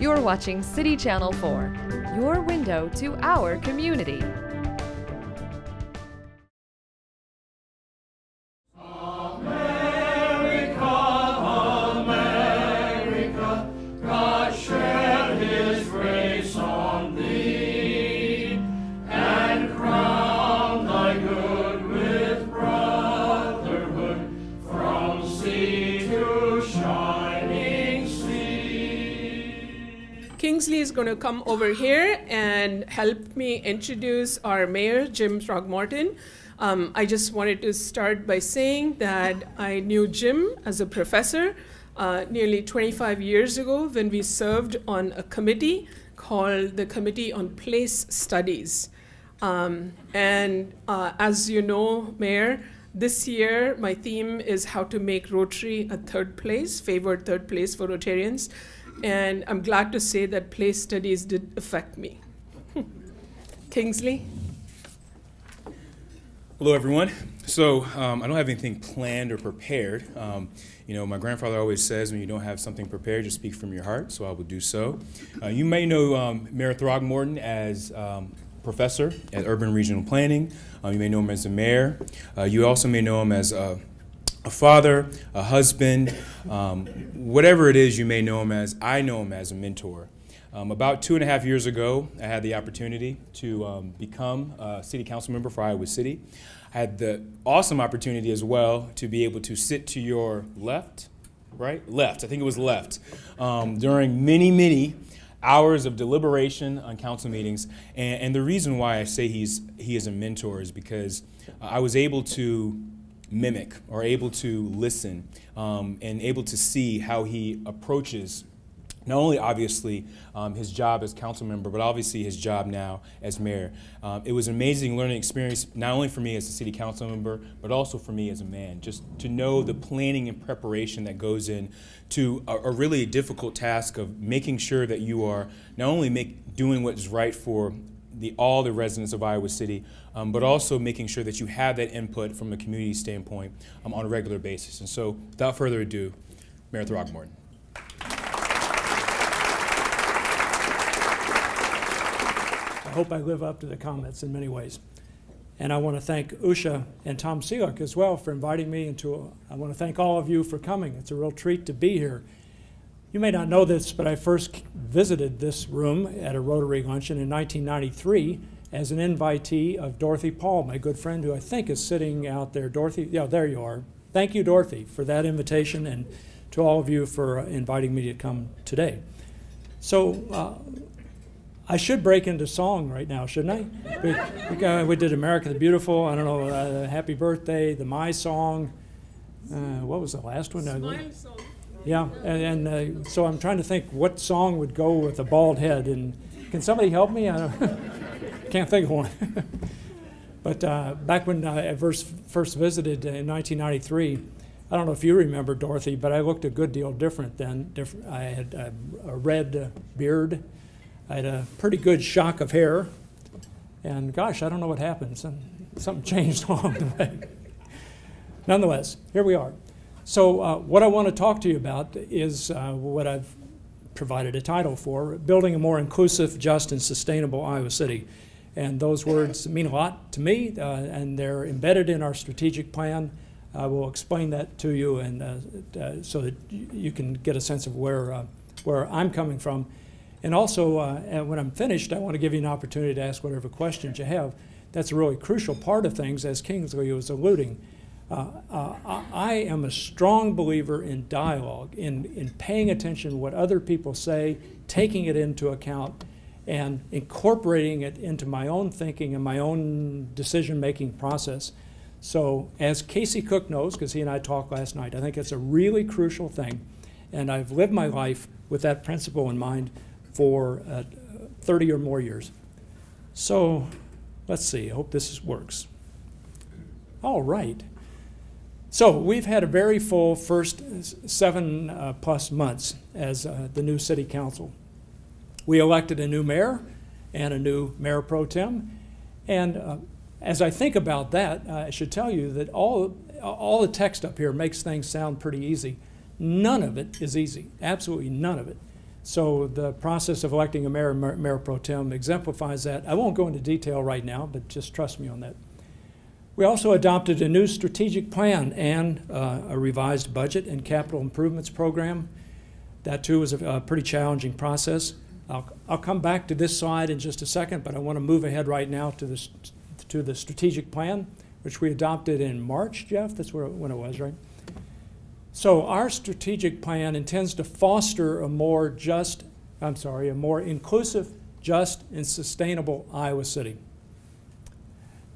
You're watching City Channel 4, your window to our community. Kingsley is going to come over here and help me introduce our mayor, Jim Throgmorton. I just wanted to start by saying that I knew Jim as a professor nearly 25 years ago when we served on a committee called the Committee on Place Studies. As you know, Mayor, this year my theme is how to make Rotary a favored third place for Rotarians. And I'm glad to say that place studies did affect me. Kingsley? Hello, everyone. So I don't have anything planned or prepared. You know, my grandfather always says when you don't have something prepared, just speak from your heart, so I will do so. You may know Mayor Thorgmorton as professor at Urban Regional Planning. You may know him as a mayor. You also may know him as a father, a husband, whatever it is you may know him as. I know him as a mentor. About 2.5 years ago, I had the opportunity to become a city council member for Iowa City. I had the awesome opportunity as well to be able to sit to your left, right? Left, I think it was left, during many, many hours of deliberation on council meetings. And the reason why I say he is a mentor is because I was able to mimic or able to listen and able to see how he approaches not only obviously his job as council member, but obviously his job now as mayor. It was an amazing learning experience, not only for me as a city council member, but also for me as a man, just to know the planning and preparation that goes in to a really difficult task of making sure that you are not only doing what is right for all the residents of Iowa City, but also making sure that you have that input from a community standpoint on a regular basis. And so, without further ado, Mayor Throgmorton. I hope I live up to the comments in many ways. And I want to thank Usha and Tom Seelick as well for inviting me, and I want to thank all of you for coming. It's a real treat to be here. You may not know this, but I first visited this room at a Rotary luncheon in 1993 as an invitee of Dorothy Paul, my good friend, who I think is sitting out there. Dorothy, yeah, there you are. Thank you, Dorothy, for that invitation, and to all of you for inviting me to come today. So I should break into song right now, shouldn't I? We did America the Beautiful, I don't know, Happy Birthday, the My Song. What was the last one? Smile song. Yeah, so I'm trying to think what song would go with a bald head. And can somebody help me? I can't think of one. But back when I first visited in 1993, I don't know if you remember, Dorothy, but I looked a good deal different then. I had a red beard. I had a pretty good shock of hair. And gosh, I don't know what happened. Something changed along the way. Nonetheless, here we are. So what I want to talk to you about is what I've provided a title for, Building a More Inclusive, Just, and Sustainable Iowa City. And those words mean a lot to me, and they're embedded in our strategic plan. I will explain that to you, and so that you can get a sense of where I'm coming from. And also, when I'm finished, I want to give you an opportunity to ask whatever questions you have. That's a really crucial part of things, as Kingsley was alluding. I am a strong believer in dialogue, in paying attention to what other people say, taking it into account, and incorporating it into my own thinking and my own decision-making process. So as Casey Cook knows, because he and I talked last night, I think it's a really crucial thing. And I've lived my life with that principle in mind for 30 or more years. So let's see, I hope this works. All right. So we've had a very full first 7+ months as the new city council. We elected a new mayor and a new mayor pro tem. And as I think about that, I should tell you that all the text up here makes things sound pretty easy. None of it is easy, absolutely none of it. So the process of electing a mayor and mayor pro tem exemplifies that. I won't go into detail right now, but just trust me on that. We also adopted a new strategic plan and a revised budget and capital improvements program. That too was a pretty challenging process. I'll come back to this slide in just a second, but I want to move ahead right now to the strategic plan, which we adopted in March, Jeff? That's when it was, right? So our strategic plan intends to foster a more inclusive, just, and sustainable Iowa City.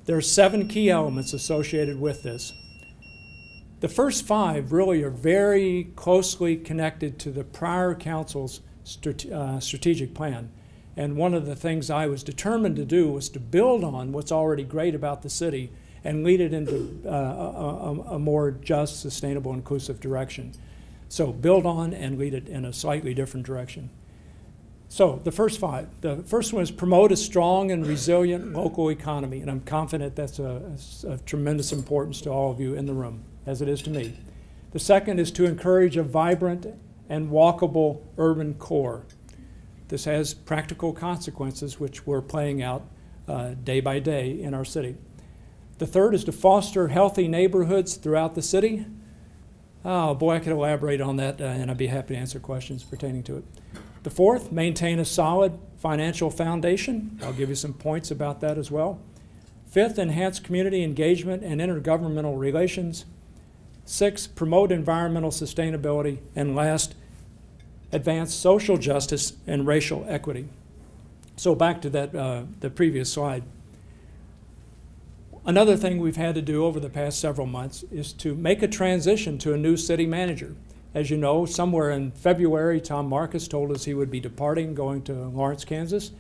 There are 7 key elements associated with this. The first 5 really are very closely connected to the prior council's strategic plan. And one of the things I was determined to do was to build on what's already great about the city and lead it into a more just, sustainable, inclusive direction. So build on and lead it in a slightly different direction. So the first 5. The first one is promote a strong and resilient local economy, and I'm confident that's of tremendous importance to all of you in the room, as it is to me. The second is to encourage a vibrant and walkable urban core. This has practical consequences which we're playing out day by day in our city. The third is to foster healthy neighborhoods throughout the city. Oh boy, I could elaborate on that and I'd be happy to answer questions pertaining to it. The fourth, maintain a solid financial foundation. I'll give you some points about that as well. Fifth, enhance community engagement and intergovernmental relations. 6, promote environmental sustainability. And last, advance social justice and racial equity. So back to that, the previous slide. Another thing we've had to do over the past several months is to make a transition to a new city manager. As you know, somewhere in February, Tom Marcus told us he would be departing, going to Lawrence, Kansas.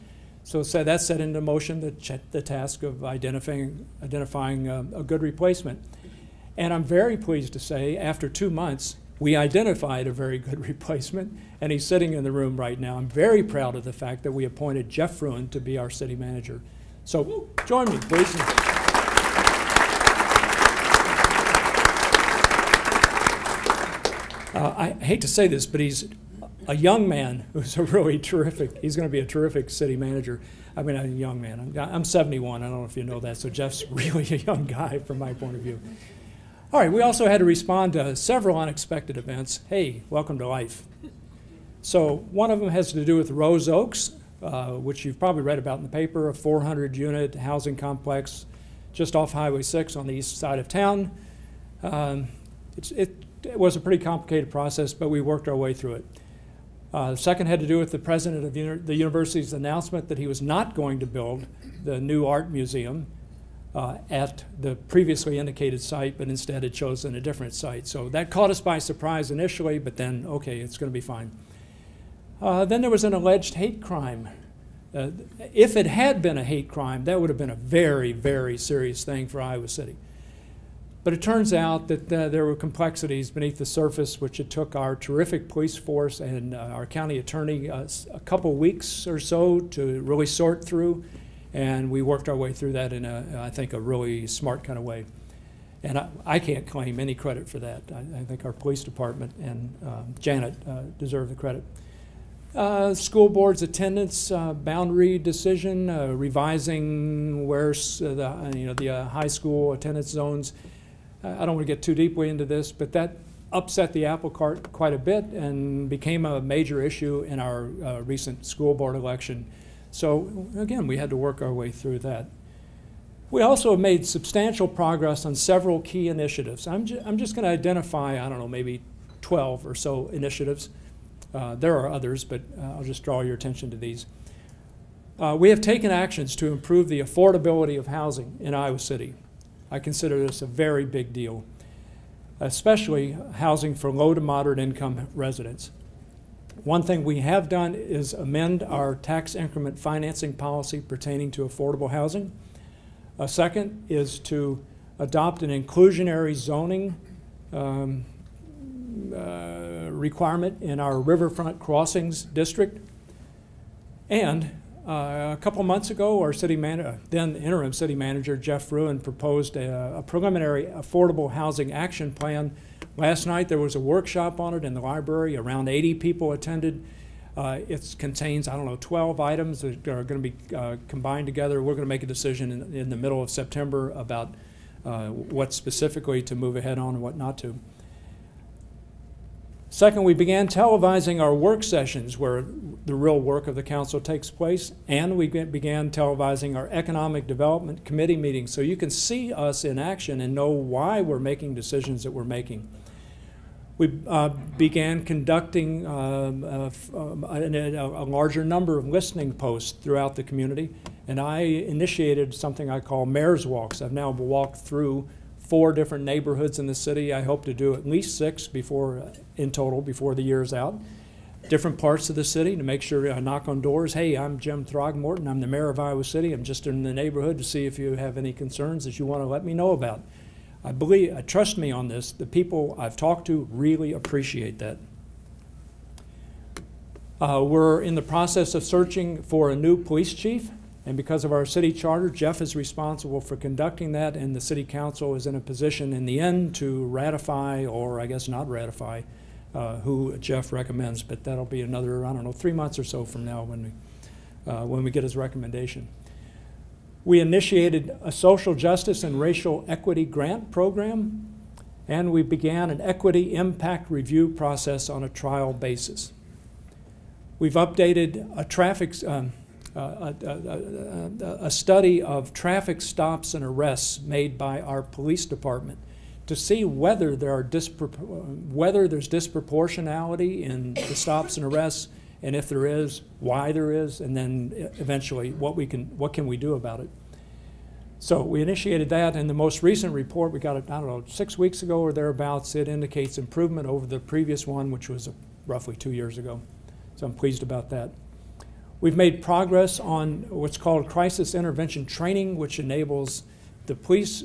So that set into motion the task of identifying a good replacement. And I'm very pleased to say, after 2 months, we identified a very good replacement, and he's sitting in the room right now. I'm very proud of the fact that we appointed Jeff Fruin to be our city manager. So join me, please. I hate to say this, but he's a young man who's a really terrific, he's going to be a terrific city manager. I mean, a young man. I'm 71. I don't know if you know that, so Jeff's really a young guy from my point of view. All right, we also had to respond to several unexpected events. Hey, welcome to life. So one of them has to do with Rose Oaks, which you've probably read about in the paper, a 400-unit housing complex just off Highway 6 on the east side of town. It was a pretty complicated process, but we worked our way through it. The second had to do with the president of the university's announcement that he was not going to build the new art museum at the previously indicated site, but instead had chosen a different site. So that caught us by surprise initially, but then, okay, it's going to be fine. Then there was an alleged hate crime. If it had been a hate crime, that would have been a very, very serious thing for Iowa City. But it turns out that there were complexities beneath the surface, which it took our terrific police force and our county attorney a couple weeks or so to really sort through. And we worked our way through that in, I think, a really smart kind of way. And I can't claim any credit for that. I think our police department and Janet deserve the credit. School board's attendance boundary decision, revising where's the high school attendance zones. I don't want to get too deeply into this, but that upset the apple cart quite a bit and became a major issue in our recent school board election. So again, we had to work our way through that. We also have made substantial progress on several key initiatives. I'm just going to identify, I don't know, maybe 12 or so initiatives. There are others, but I'll just draw your attention to these. We have taken actions to improve the affordability of housing in Iowa City. I consider this a very big deal, especially housing for low to moderate income residents. One thing we have done is amend our tax increment financing policy pertaining to affordable housing. A second is to adopt an inclusionary zoning requirement in our riverfront crossings district. And a couple months ago, our then interim city manager, Jeff Fruin, proposed a preliminary affordable housing action plan. Last night there was a workshop on it in the library. Around 80 people attended. It contains, I don't know, 12 items that are going to be combined together. We're going to make a decision in the middle of September about what specifically to move ahead on and what not to. Second, we began televising our work sessions where the real work of the council takes place, and we began televising our economic development committee meetings so you can see us in action and know why we're making decisions that we're making. We began conducting a larger number of listening posts throughout the community, and I initiated something I call mayor's walks. I've now walked through 4 different neighborhoods in the city. I hope to do at least 6 in total before the year's out. Different parts of the city to make sure I knock on doors. Hey, I'm Jim Throgmorton. I'm the mayor of Iowa City. I'm just in the neighborhood to see if you have any concerns that you want to let me know about. Trust me on this, the people I've talked to really appreciate that. We're in the process of searching for a new police chief, and because of our city charter, Jeff is responsible for conducting that, and the city council is in a position in the end to ratify, or I guess not ratify, who Jeff recommends, but that'll be another, I don't know, 3 months or so from now when we get his recommendation. We initiated a social justice and racial equity grant program, and we began an equity impact review process on a trial basis. We've updated a study of traffic stops and arrests made by our police department to see whether there's disproportionality in the stops and arrests, and if there is, why there is, and then eventually what can we do about it. So we initiated that, and the most recent report we got, I don't know, 6 weeks ago or thereabouts. It indicates improvement over the previous one, which was roughly 2 years ago. So I'm pleased about that. We've made progress on what's called crisis intervention training, which enables the police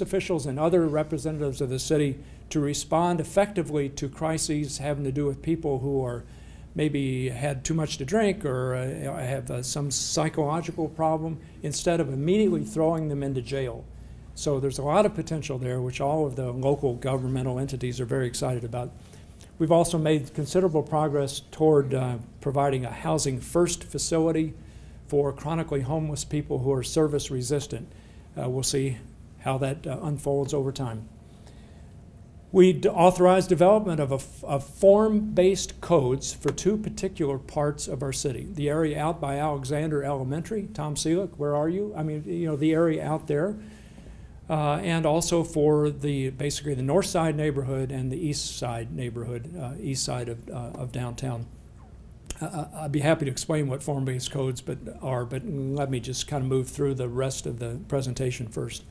officials and other representatives of the city to respond effectively to crises having to do with people who are maybe had too much to drink or have some psychological problem, instead of immediately throwing them into jail. So there's a lot of potential there, which all of the local governmental entities are very excited about. We've also made considerable progress toward providing a housing first facility for chronically homeless people who are service resistant. We'll see how that unfolds over time. We authorized development of form-based codes for 2 particular parts of our city. The area out by Alexander Elementary, Tom Seelick, where are you? I mean, you know, the area out there. And also for basically the north side neighborhood and the east side neighborhood, east side of downtown. I'd be happy to explain what form-based codes are, but let me just kind of move through the rest of the presentation first.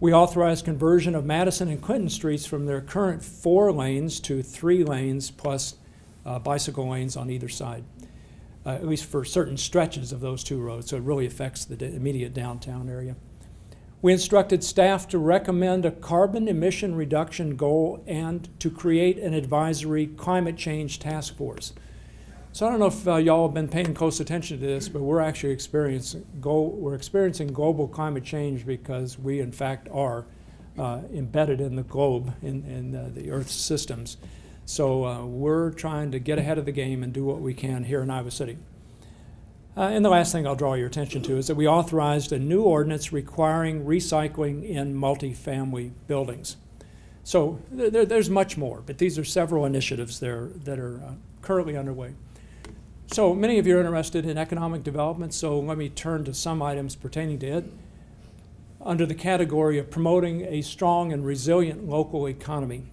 We authorized conversion of Madison and Clinton streets from their current 4 lanes to 3 lanes plus bicycle lanes on either side, at least for certain stretches of those 2 roads, so it really affects the immediate downtown area. We instructed staff to recommend a carbon emission reduction goal and to create an advisory climate change task force. So I don't know if y'all have been paying close attention to this, but we're actually experiencing global climate change because we, in fact, are embedded in the globe, in the Earth's systems. So we're trying to get ahead of the game and do what we can here in Iowa City. And the last thing I'll draw your attention to is that we authorized a new ordinance requiring recycling in multifamily buildings. So there's much more, but these are several initiatives there that are currently underway. So many of you are interested in economic development, so let me turn to some items pertaining to it. Under the category of promoting a strong and resilient local economy,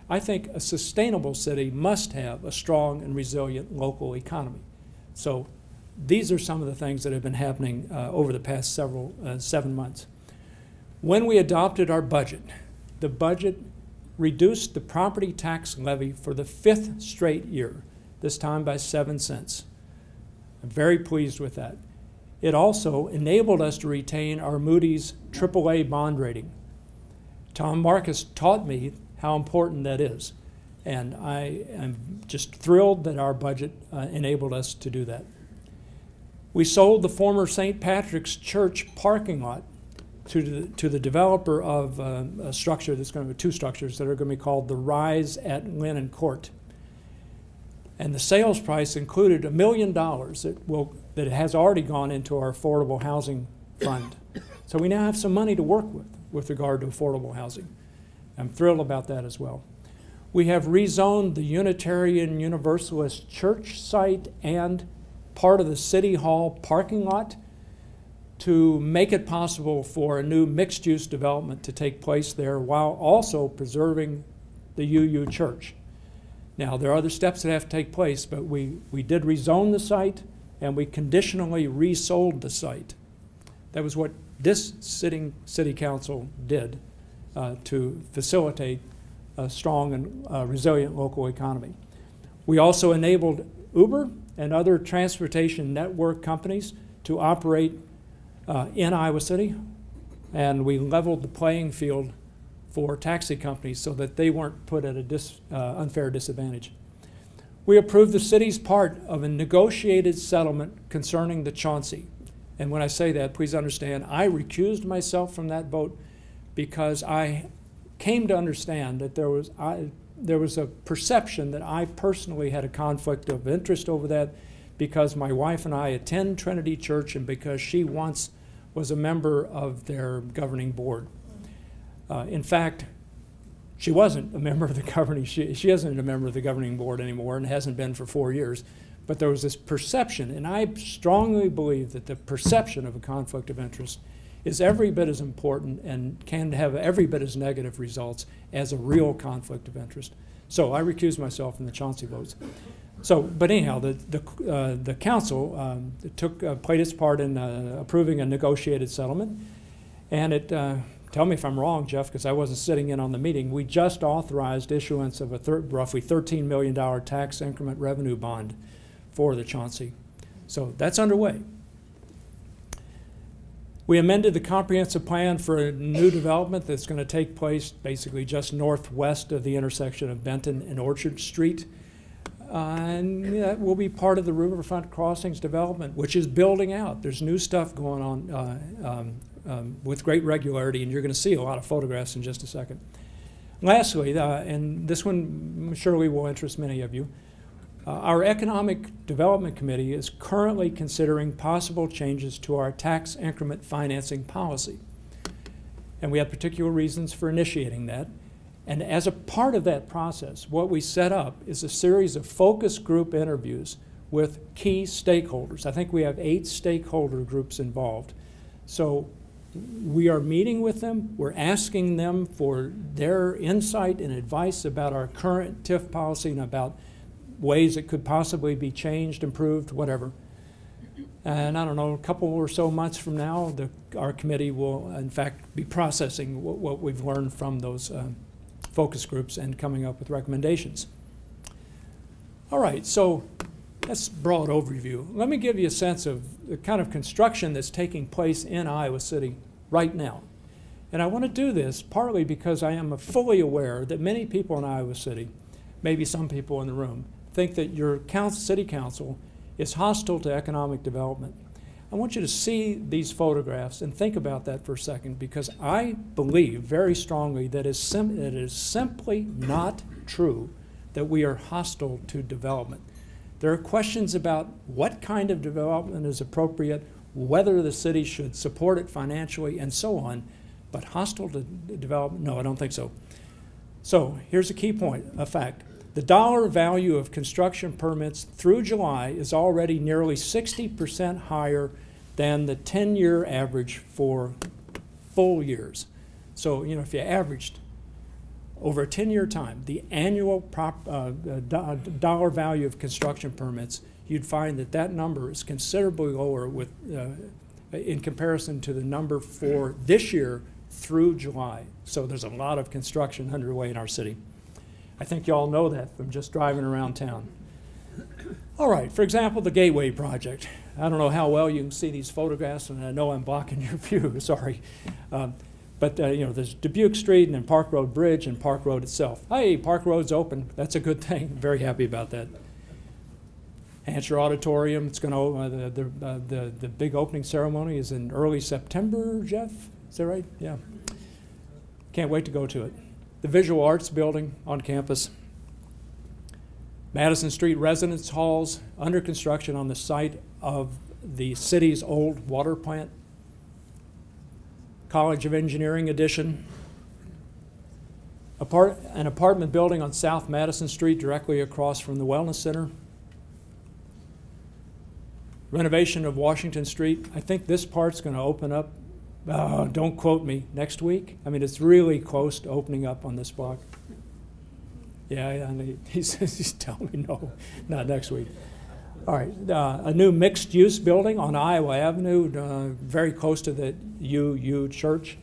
I think a sustainable city must have a strong and resilient local economy. So these are some of the things that have been happening over the past 7 months. When we adopted our budget, the budget reduced the property tax levy for the 5th straight year, this time by 7 cents. I'm very pleased with that. It also enabled us to retain our Moody's AAA bond rating. Tom Marcus taught me how important that is, and I am just thrilled that our budget enabled us to do that. We sold the former St. Patrick's Church parking lot to the developer of a structure that's going to be 2 structures that are going to be called the Rise at Lennon Court. And the sales price included $1 million that has already gone into our affordable housing fund. So we now have some money to work with regard to affordable housing. I'm thrilled about that as well. We have rezoned the Unitarian Universalist Church site and part of the City Hall parking lot to make it possible for a new mixed-use development to take place there while also preserving the UU Church. Now, there are other steps that have to take place, but we did rezone the site and we conditionally resold the site. That was what this sitting city council did to facilitate a strong and resilient local economy. We also enabled Uber and other transportation network companies to operate in Iowa City, and we leveled the playing field for taxi companies so that they weren't put at an unfair disadvantage. We approved the city's part of a negotiated settlement concerning the Chauncey. And when I say that, please understand, I recused myself from that vote because I came to understand that there was a perception that I personally had a conflict of interest over that because my wife and I attend Trinity Church and because she once was a member of their governing board. In fact, she wasn't a member of the governing, she isn't a member of the governing board anymore and hasn't been for 4 years. But there was this perception, and I strongly believe that the perception of a conflict of interest is every bit as important and can have every bit as negative results as a real conflict of interest. So I recused myself from the Chauncey votes. So, but anyhow, the council played its part in approving a negotiated settlement, and it, tell me if I'm wrong, Jeff, because I wasn't sitting in on the meeting, we just authorized issuance of a roughly $13 million tax increment revenue bond for the Chauncey. So that's underway. We amended the comprehensive plan for a new development that's going to take place basically just northwest of the intersection of Benton and Orchard Street. And that will be part of the Riverfront Crossings development, which is building out. There's new stuff going on with great regularity, and you're going to see a lot of photographs in just a second. Lastly, and this one surely will interest many of you, our Economic Development Committee is currently considering possible changes to our tax increment financing policy. And we have particular reasons for initiating that. And as a part of that process, what we set up is a series of focus group interviews with key stakeholders. I think we have 8 stakeholder groups involved. So we are meeting with them. We're asking them for their insight and advice about our current TIF policy and about ways it could possibly be changed, improved, whatever. And I don't know, a couple or so months from now, our committee will, in fact, be processing what we've learned from those focus groups and coming up with recommendations. All right, so that's a broad overview. Let me give you a sense of the kind of construction that's taking place in Iowa City right now. And I want to do this partly because I am fully aware that many people in Iowa City, maybe some people in the room, think that your city council is hostile to economic development. I want you to see these photographs and think about that for a second, because I believe very strongly that it is simply not true that we are hostile to development. There are questions about what kind of development is appropriate, whether the city should support it financially, and so on, but hostile to development, no, I don't think so. So here's a key point, a fact. The dollar value of construction permits through July is already nearly 60% higher than the 10-year average for full years. So, you know, if you averaged over a 10-year time, the annual dollar value of construction permits, you'd find that that number is considerably lower with, in comparison to the number for this year through July. So there's a lot of construction underway in our city. I think you all know that from just driving around town. All right, for example, the Gateway Project. I don't know how well you can see these photographs, and I know I'm blocking your view, sorry. But you know, there's Dubuque Street and then Park Road Bridge and Park Road itself. Hey, Park Road's open. That's a good thing. Very happy about that. Hansher Auditorium, it's going to, the big opening ceremony is in early September, Jeff? Is that right? Yeah. Can't wait to go to it. The Visual Arts Building on campus. Madison Street residence halls under construction on the site of the city's old water plant. College of Engineering addition. An apartment building on South Madison Street directly across from the Wellness Center. Renovation of Washington Street. I think this part's going to open up, don't quote me, next week. I mean, it's really close to opening up on this block. Yeah, and he's telling me no, not next week. All right, a new mixed-use building on Iowa Avenue, very close to the UU Church.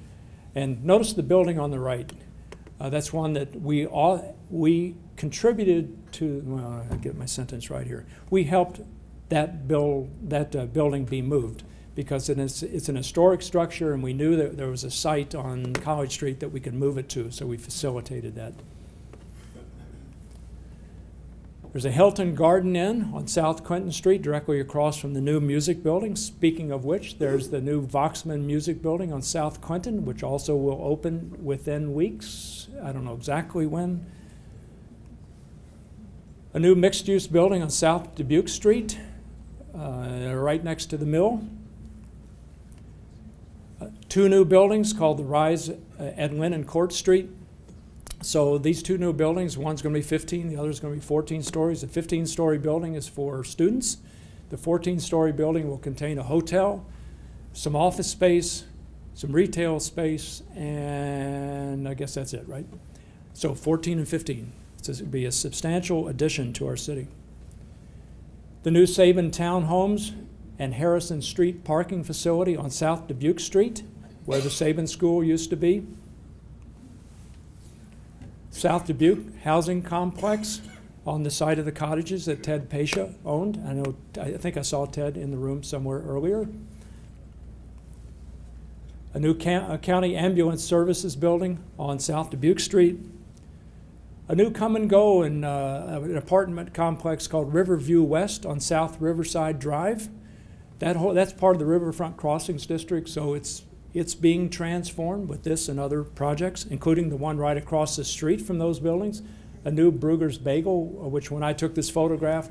And notice the building on the right. That's one that we contributed to. Well, I'll get my sentence right here. We helped that building be moved because it's an historic structure, and we knew that there was a site on College Street that we could move it to, so we facilitated that. There's a Hilton Garden Inn on South Clinton Street, directly across from the new music building. Speaking of which, there's the new Voxman Music Building on South Clinton, which also will open within weeks. I don't know exactly when. A new mixed-use building on South Dubuque Street, right next to the mill. Two new buildings called the Rise at Lynn and Court Street. So these two new buildings, one's going to be 15, the other's going to be 14 stories. The 15-story building is for students. The 14-story building will contain a hotel, some office space, some retail space, and I guess that's it, right? So 14 and 15. So it would be a substantial addition to our city. The new Sabin Townhomes and Harrison Street parking facility on South Dubuque Street, where the Sabin School used to be. South Dubuque Housing Complex on the site of the cottages that Ted Pasha owned. I think I saw Ted in the room somewhere earlier. A new county ambulance services building on South Dubuque Street. A new come and go in an apartment complex called Riverview West on South Riverside Drive. That's part of the Riverfront Crossings District, so it's being transformed with this and other projects, including the one right across the street from those buildings, a new Brugger's Bagel, which when I took this photograph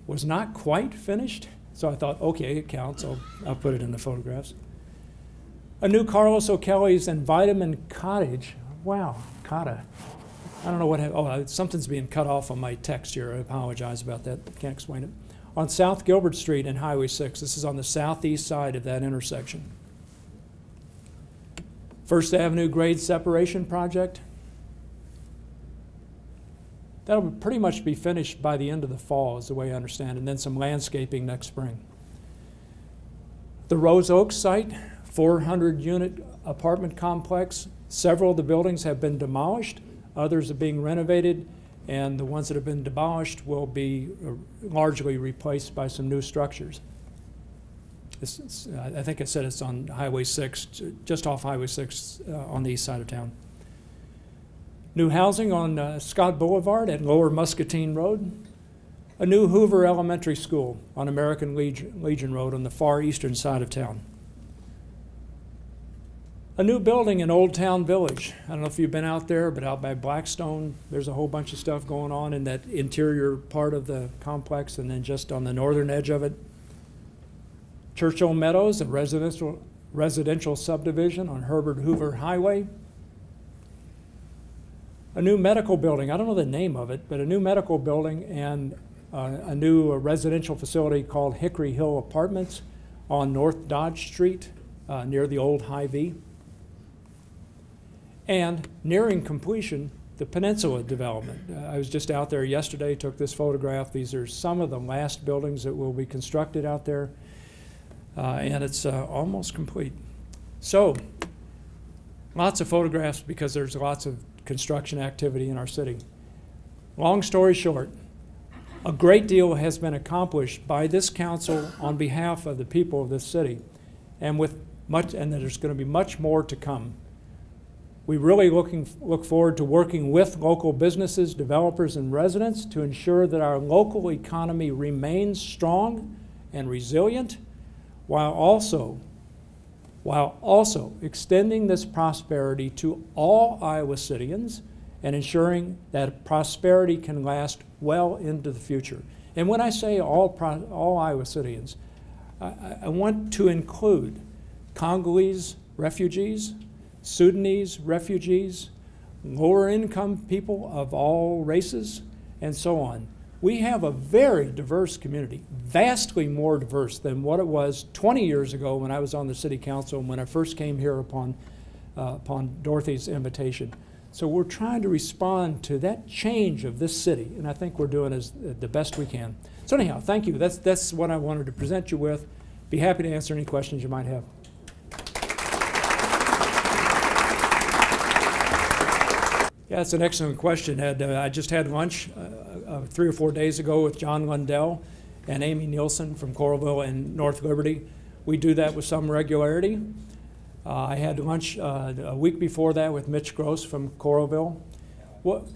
was not quite finished. So I thought, okay, it counts, I'll put it in the photographs. A new Carlos O'Kelly's and Vitamin Cottage. Wow, Cotta. I don't know what happened. Oh, something's being cut off on my text here. I apologize about that. Can't explain it. On South Gilbert Street and Highway 6. This is on the southeast side of that intersection. First Avenue grade separation project. That'll pretty much be finished by the end of the fall, is the way I understand it, and then some landscaping next spring. The Rose Oak site, 400-unit apartment complex. Several of the buildings have been demolished. Others are being renovated, and the ones that have been demolished will be largely replaced by some new structures. I think I said it's on Highway 6, just off Highway 6 on the east side of town. New housing on Scott Boulevard at Lower Muscatine Road. A new Hoover Elementary School on American Legion Road on the far eastern side of town. A new building in Old Town Village. I don't know if you've been out there, but out by Blackstone, there's a whole bunch of stuff going on in that interior part of the complex, and then just on the northern edge of it. Churchill Meadows, a residential subdivision on Herbert Hoover Highway. A new medical building, I don't know the name of it, but a new medical building and a new residential facility called Hickory Hill Apartments on North Dodge Street near the old Hy-Vee. And nearing completion, the Peninsula development. I was just out there yesterday, took this photograph. These are some of the last buildings that will be constructed out there. And it's almost complete. So, lots of photographs because there's lots of construction activity in our city. Long story short, a great deal has been accomplished by this council on behalf of the people of this city, and there's going to be much more to come. We really look forward to working with local businesses, developers, and residents to ensure that our local economy remains strong and resilient, while also extending this prosperity to all Iowa citizens and ensuring that prosperity can last well into the future. And when I say all Iowa Cityans, I want to include Congolese refugees, Sudanese refugees, lower income people of all races, and so on. We have a very diverse community, vastly more diverse than what it was 20 years ago when I was on the city council and when I first came here upon Dorothy's invitation. So we're trying to respond to that change of this city, and I think we're doing the best we can. So anyhow, thank you. That's what I wanted to present you with. Be happy to answer any questions you might have. Yeah, it's an excellent question. I just had lunch 3 or 4 days ago with John Lundell and Amy Nielsen from Coralville and North Liberty. We do that with some regularity. I had lunch a week before that with Mitch Gross from Coralville.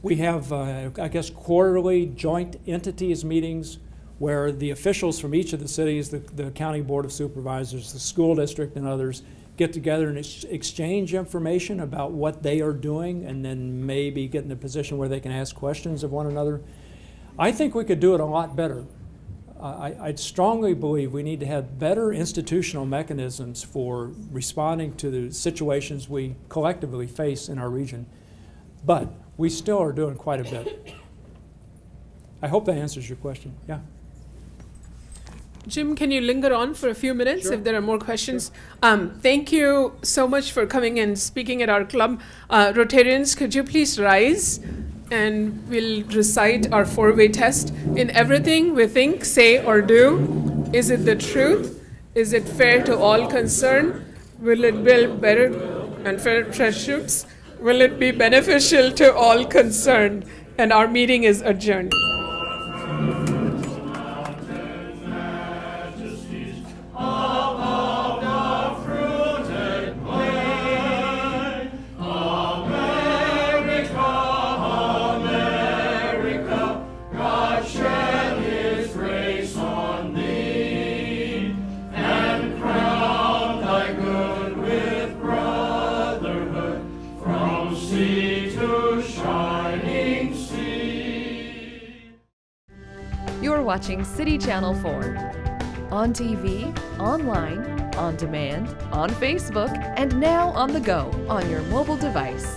We have, I guess, quarterly joint entities meetings where the officials from each of the cities, the county board of supervisors, the school district, and others get together and exchange information about what they are doing, and then maybe get in a position where they can ask questions of one another. I think we could do it a lot better. I strongly believe we need to have better institutional mechanisms for responding to the situations we collectively face in our region. But we still are doing quite a bit. I hope that answers your question. Yeah. Jim, can you linger on for a few minutes Sure. if there are more questions? Sure. Thank you so much for coming and speaking at our club. Rotarians, could you please rise? And we'll recite our 4-way test. In everything we think, say, or do, is it the truth? Is it fair to all concerned? Will it build better and fair friendships? Will it be beneficial to all concerned? And our meeting is adjourned. You're watching City Channel 4. On TV, online, on demand, on Facebook, and now on the go on your mobile device.